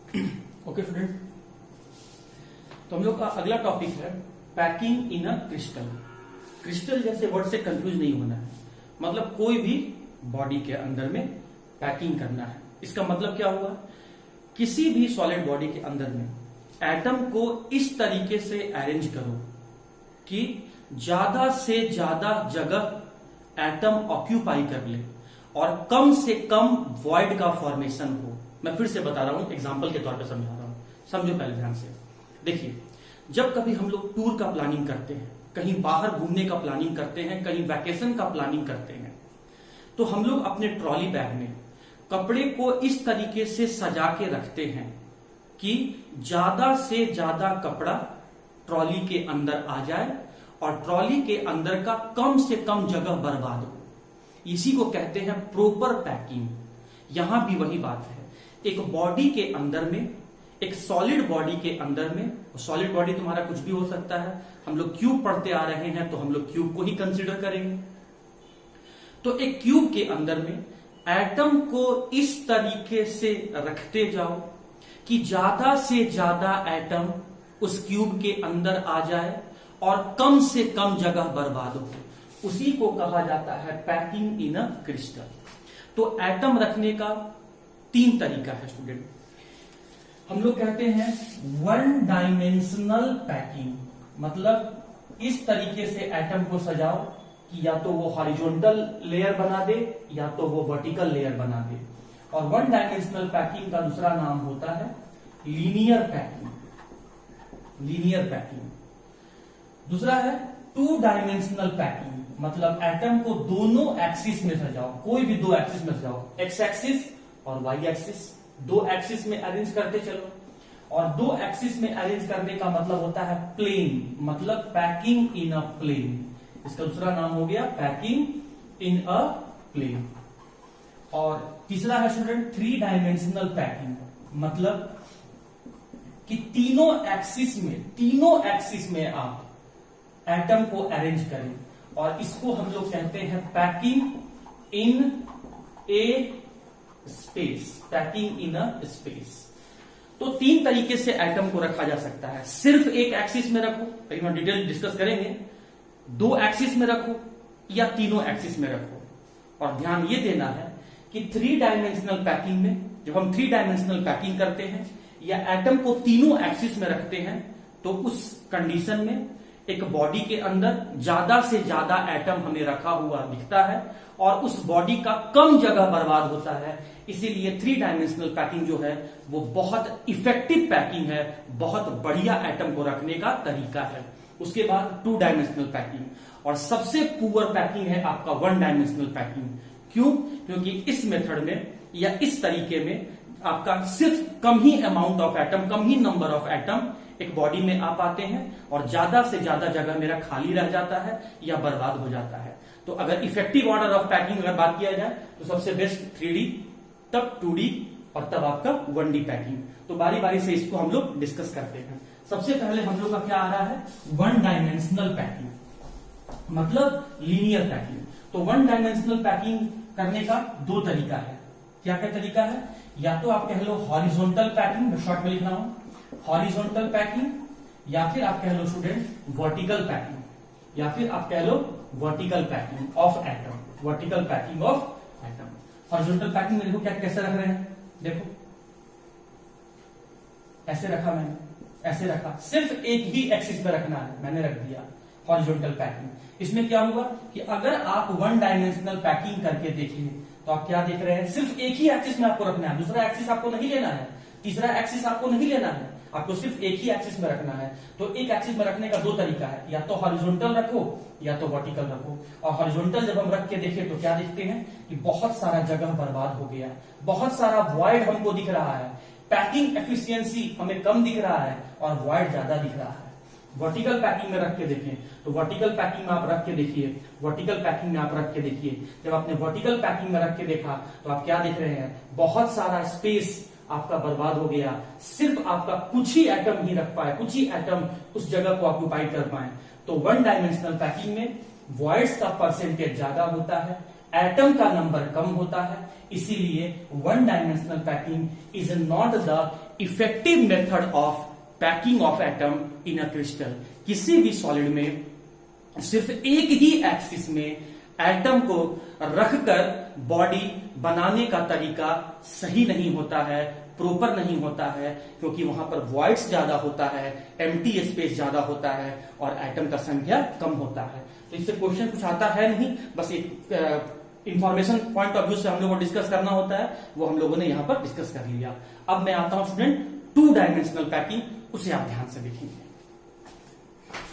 Okay student, तो हम लोग का अगला टॉपिक है packing in a crystal. Crystal जैसे वर्ड से कंफ्यूज नहीं होना है, मतलब कोई भी बॉडी के अंदर में पैकिंग करना है। इसका मतलब क्या हुआ, किसी भी सॉलिड बॉडी के अंदर में एटम को इस तरीके से अरेंज करो कि ज्यादा से ज्यादा जगह एटम ऑक्यूपाई कर ले और कम से कम वॉइड का फॉर्मेशन हो। मैं फिर से बता रहा हूं, एग्जांपल के तौर पे समझा रहा हूं, समझो पहले ध्यान से। देखिए, जब कभी हम लोग टूर का प्लानिंग करते हैं, कहीं बाहर घूमने का प्लानिंग करते हैं, कहीं वैकेशन का प्लानिंग करते हैं, तो हम लोग अपने ट्रॉली बैग में कपड़े को इस तरीके से सजा के रखते हैं कि ज्यादा से ज्यादा कपड़ा ट्रॉली के अंदर आ जाए और ट्रॉली के अंदर का कम से कम जगह बर्बाद हो। इसी को कहते हैं प्रॉपर पैकिंग। यहां भी वही बात है, एक बॉडी के अंदर में, एक सॉलिड बॉडी के अंदर में, सॉलिड बॉडी तुम्हारा कुछ भी हो सकता है, हम लोग क्यूब पढ़ते आ रहे हैं तो हम लोग क्यूब को ही कंसीडर करेंगे। तो एक क्यूब के अंदर में एटम को इस तरीके से रखते जाओ कि ज्यादा से ज्यादा एटम उस क्यूब के अंदर आ जाए और कम से कम जगह बर्बाद हो। उसी को कहा जाता है पैकिंग इन अ क्रिस्टल। तो एटम रखने का 3 तरीका है स्टूडेंट। हम लोग कहते हैं वन डायमेंशनल पैकिंग, मतलब इस तरीके से एटम को सजाओ कि या तो वो हॉरिजॉन्टल लेयर बना दे या तो वो वर्टिकल लेयर बना दे। और वन डायमेंशनल पैकिंग का दूसरा नाम होता है लीनियर पैकिंग। लीनियर पैकिंग दूसरा है 2 डायमेंशनल पैकिंग, मतलब एटम को दोनों एक्सिस में सजाओ, कोई भी 2 एक्सिस में सजाओ, एक्स एक्सिस और वाई एक्सिस, 2 एक्सिस में अरेंज करते चलो। और 2 एक्सिस में अरेंज करने का मतलब होता है प्लेन, मतलब पैकिंग इन अ प्लेन। इसका दूसरा नाम हो गया पैकिंग इन अ प्लेन। और तीसरा है स्टूडेंट 3 डायमेंशनल पैकिंग, मतलब कि तीनों एक्सिस में आप एटम को अरेंज करें, और इसको हम लोग कहते हैं packing in A space. Packing in a space. तो 3 तरीके से एटम को रखा जा सकता है। सिर्फ एक एक्सिस में रखो, कहीं हम डिटेल डिस्कस करेंगे, 2 एक्सिस में रखो या तीनों एक्सिस में रखो। और ध्यान ये देना है कि 3 डायमेंशनल पैकिंग में, जब हम 3 डायमेंशनल पैकिंग करते हैं या एटम को तीनों एक्सिस में रखते हैं, तो उस कंडीशन में एक बॉडी के अंदर ज्यादा से ज्यादा एटम हमें रखा हुआ दिखता है और उस बॉडी का कम जगह बर्बाद होता है। इसीलिए 3 डायमेंशनल पैकिंग जो है वो बहुत इफेक्टिव पैकिंग है, बहुत बढ़िया एटम को रखने का तरीका है। उसके बाद 2 डायमेंशनल पैकिंग, और सबसे पुअर पैकिंग है आपका 1 डायमेंशनल पैकिंग। क्यों? क्योंकि इस मेथड में या इस तरीके में आपका सिर्फ कम ही अमाउंट ऑफ एटम, कम ही नंबर ऑफ एटम एक बॉडी में आ पाते हैं और ज्यादा से ज्यादा जगह मेरा खाली रह जाता है या बर्बाद हो जाता है। तो अगर इफेक्टिव ऑर्डर ऑफ पैकिंग अगर बात किया जाए तो सबसे बेस्ट 3D, तब 2D और तब आपका 1D पैकिंग। तो बारी बारी से इसको हम लोग डिस्कस करते हैं। सबसे पहले हम लोग का क्या आ रहा है, 1 डायमेंशनल पैकिंग, मतलब लीनियर पैकिंग। तो 1 डायमेंशनल पैकिंग करने का 2 तरीका है। क्या क्या तरीका है? या तो आप कह लो हॉरिजॉन्टल पैकिंग, मैं शॉर्ट में लिख रहा हूं, हॉरिजॉन्टल पैकिंग, या फिर आप कह लो स्टूडेंट वर्टिकल पैकिंग, या फिर आप कह लो vertical packing of atom. Vertical packing of atom. Horizontal packing में देखो क्या कैसे रख रहे हैं, देखो ऐसे रखा मैंने, ऐसे रखा, सिर्फ एक ही एक्सिस में रखना है, मैंने रख दिया हॉरिजॉन्टल पैकिंग। इसमें क्या हुआ कि अगर आप 1 डायमेंशनल पैकिंग करके देखिए तो आप क्या देख रहे हैं, सिर्फ एक ही एक्सिस में आपको रखना है, दूसरा एक्सिस आपको नहीं लेना है, तीसरा एक्सिस आपको नहीं लेना है, आपको सिर्फ एक ही एक्सिस में रखना है। तो एक एक्सिस में रखने का 2 तरीका है, या तो हॉरिजॉन्टल रखो या तो वर्टिकल रखो। और हॉरिजॉन्टल जब हम रख के देखें तो क्या देखते हैं कि बहुत सारा जगह बर्बाद हो गया, बहुत सारा वॉइड हमको दिख रहा है, पैकिंग एफिशिएंसी हमें कम दिख रहा है और वॉइड ज्यादा दिख रहा है। वर्टिकल पैकिंग में रख के देखें तो वर्टिकल पैकिंग में आप रख के देखिए, वर्टिकल पैकिंग में आप रख के देखिए, जब आपने वर्टिकल पैकिंग में रख के देखा तो आप क्या देख रहे हैं, बहुत सारा स्पेस आपका बर्बाद हो गया, सिर्फ आपका कुछ ही एटम ही रख पाए, कुछ ही एटम उस जगह को ऑक्यूपाई कर पाए। तो 1 डायमेंशनल पैकिंग में वॉइड्स का परसेंटेज ज्यादा होता है, एटम का नंबर कम होता है, इसीलिए one dimensional packing is not the effective method of packing of atom in a crystal. किसी भी सॉलिड में सिर्फ एक ही एक्सिस में एटम को रखकर बॉडी बनाने का तरीका सही नहीं होता है, प्रॉपर नहीं होता है, क्योंकि वहां पर वॉइड्स ज्यादा होता है, एम्प्टी स्पेस ज्यादा होता है और एटम का संख्या कम होता है। तो इससे क्वेश्चन कुछ आता है नहीं, बस एक इंफॉर्मेशन पॉइंट ऑफ व्यू से हम लोगों को डिस्कस करना होता है, वो हम लोगों ने यहां पर डिस्कस कर लिया। अब मैं आता हूं स्टूडेंट टू डायमेंशनल पैकिंग, उसे आप ध्यान से देखेंगे।